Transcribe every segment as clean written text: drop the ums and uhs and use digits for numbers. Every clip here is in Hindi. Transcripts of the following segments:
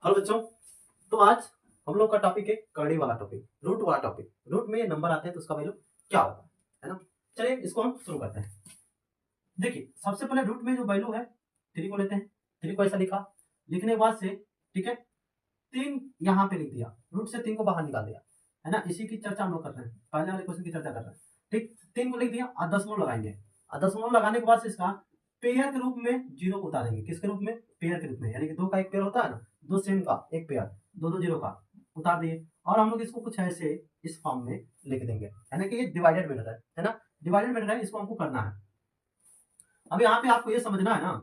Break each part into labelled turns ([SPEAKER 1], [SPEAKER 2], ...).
[SPEAKER 1] हेलो बच्चों। तो आज हम लोग का टॉपिक है करड़ी वाला टॉपिक, रूट वाला टॉपिक। रूट में नंबर आते हैं तो उसका वैल्यू क्या होता है ना। चलिए इसको हम शुरू करते हैं। देखिए सबसे पहले रूट में जो वैल्यू है 3 को लेते हैं। 3 को ऐसा लिखा, लिखने के बाद से ठीक है 3 यहाँ पे लिख दिया, रूट से 3 को बाहर निकाल दिया, है ना। इसी की चर्चा हम लोग कर रहे हैं, पहले वाले क्वेश्चन की चर्चा कर रहे हैं। ठीक, 3 को लिख दिया और दशमलव लगाएंगे, और दशमलव लगाने के बाद से इसका पेयर के रूप में जीरो को उतारेंगे। किसके रूप में? पेयर के रूप में, यानी कि दो का एक पेयर होता है ना, दो सेम का एक पेयर, दो दो जीरो का उतार दिए। और हम लोग इसको कुछ ऐसे इस फॉर्म में लिख देंगे, यानी कि ये डिवाइडेड मेथड है ना। डिवाइडेड मेथड है, इसको हमको करना है। अब यहाँ पे आपको ये समझना है ना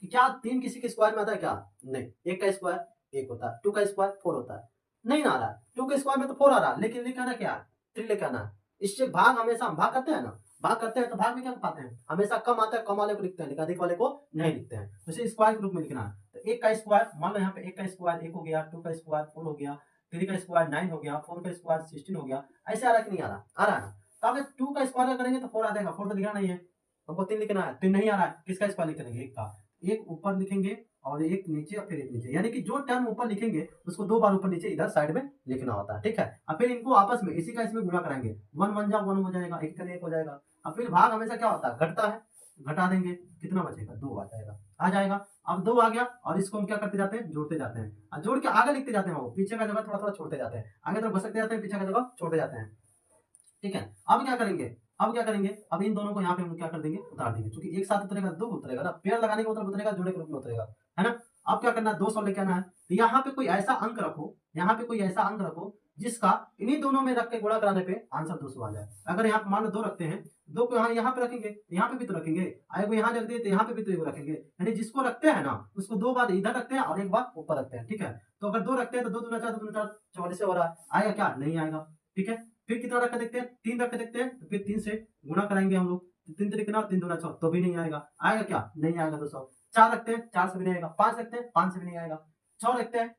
[SPEAKER 1] कि क्या 3 किसी के स्क्वायर में आता है क्या? नहीं। 1 का स्क्वायर 1 होता है, 2 का स्क्वायर 4 होता है। नहीं आ रहा है, 2 के स्क्वायर में तो 4 आ रहा है, लेकिन लेके आना क्या है? 3 लेके आना है। इससे भाग हमेशा हम भाग करते हैं ना, भाग करते हैं तो भाग में क्या पाते हैं? हमेशा कम आता है, कम वाले को लिखते हैं, लेकिन अधिक वाले को नहीं लिखते हैं। तो इसे स्क्वायर के रूप में लिखना है। तो 1 का स्क्वायर, मान लो यहाँ पे 1 का स्क्वायर 1 हो गया, 2 का स्क्वायर 4 हो गया, 3 का स्क्वायर 9 हो गया, 4 का स्क्वायर 16 हो गया। ऐसे आ रहा है कि नहीं आ रहा? आ रहा है ना। तो अगर 2 का स्क्वायर करेंगे तो 4 आ जाएगा, 4 तो लिखना नहीं है, हमको 3 लिखना है। 3 नहीं आ रहा है, किसका स्क्वायर लिख देंगे? 1 का। एक ऊपर लिखेंगे और एक नीचे और फिर एक नीचे, यानी कि जो टर्म ऊपर लिखेंगे उसको 2 बार ऊपर नीचे इधर साइड में लिखना होता है। ठीक है, और फिर इनको आपस में इसी का इसमें गुणा कराएंगे। 1 1 जा 1 हो जाएगा, 1 का 1 हो जाएगा। और फिर भाग हमेशा क्या होता है? घटता है, घटा देंगे, कितना बचेगा? 2 आ जाएगा, आ जाएगा। अब 2 आ गया और इसको हम क्या करते जाते हैं? जोड़ते जाते हैं, और जोड़ के आगे लिखते जाते हैं। वो पीछे का जगह थोड़ा थोड़ा छोड़ते जाते हैं, आगे तरफ घसकते जाते हैं, पीछे का जगह छोड़ते जाते हैं। ठीक है, अब क्या करेंगे? अब क्या करेंगे? अब इन दोनों को यहाँ पे हम क्या कर देंगे? उतार देंगे, क्योंकि एक साथ उतरेगा दो उतरेगा ना, पेड़ लगाने के मतलब उतरेगा, जोड़े के रूप में उतरेगा, है ना। अब क्या करना है? 200 लेके आना है। तो यहाँ पे कोई ऐसा अंक रखो, यहाँ पे कोई ऐसा अंक रखो जिसका इन्हीं दोनों में रख के गुणा कराने पे आंसर 200 आ जाए। अगर यहाँ पे मान लो 2 रखते हैं, 2 को यहाँ पे रखेंगे, यहाँ पे भी तो रखेंगे, आगे यहाँ रख दिए तो यहाँ पे भी तो एगो रखेंगे, यानी जिसको रखते हैं ना उसको 2 बार इधर रखते हैं और 1 बार ऊपर रखते हैं। ठीक है, तो अगर 2 रखते हैं तो 2 दूना 4, 2 दूना 4 44 से हो रहा है, आएगा क्या? नहीं आएगा। ठीक है, फिर कितना रख के देखते हैं? 3 रख के देखते हैं, तो फिर 3 से गुणा कराएंगे हम लोग। 3 तरीके ना, 3 दूना 6, तो भी नहीं आएगा। आएगा क्या? नहीं आएगा 200। 4 रखते हैं, 4 से भी नहीं आएगा। 5 रखते हैं, 5 से भी नहीं आएगा। 6 रखते हैं,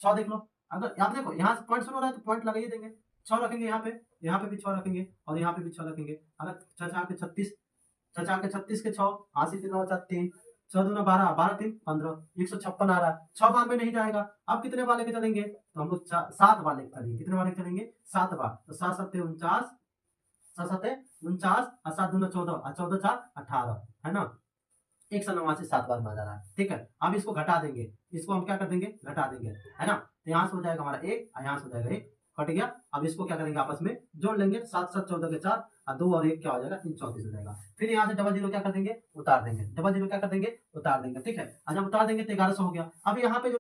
[SPEAKER 1] 6 देख लो। अगर आप देखो यहाँ से पॉइंट शुरू हो रहा है तो पॉइंट लगाइए देंगे। 6 रखेंगे यहाँ पे भी 6 रखेंगे और यहाँ पे भी 6 रखेंगे। अगर 6 4 के 36, 6 4 के 36 के 6, 80 3 4 3, 6 दूना 12, 12 3 15, 156 आ रहा है। 6 बार में नहीं जाएगा। अब कितने बार लेके चलेंगे? तो हम लोग 7 बार लेके चलेंगे। कितने बार लेके चलेंगे? 7 बार। तो 7 7 49, 7 7 49 और 7 दूना 14 और 14 4 18, है ना। 189 7 बार में आ जा रहा है। ठीक है, अब इसको घटा देंगे, इसको हम क्या कर देंगे? घटा देंगे, है ना। तो यहाँ से हो जाएगा हमारा 1 और यहाँ से हो जाएगा 1, कट गया। अब इसको क्या करेंगे? आपस में जोड़ लेंगे। 7 7 14 के 4 और 2 और 1 क्या हो जाएगा? 3 34 हो जाएगा। फिर यहाँ से डबल जीरो क्या कर देंगे? उतार देंगे। डबल जीरो क्या कर देंगे? उतार देंगे। ठीक है, और जब उतार देंगे तो 1100 हो गया। अब यहाँ पे जो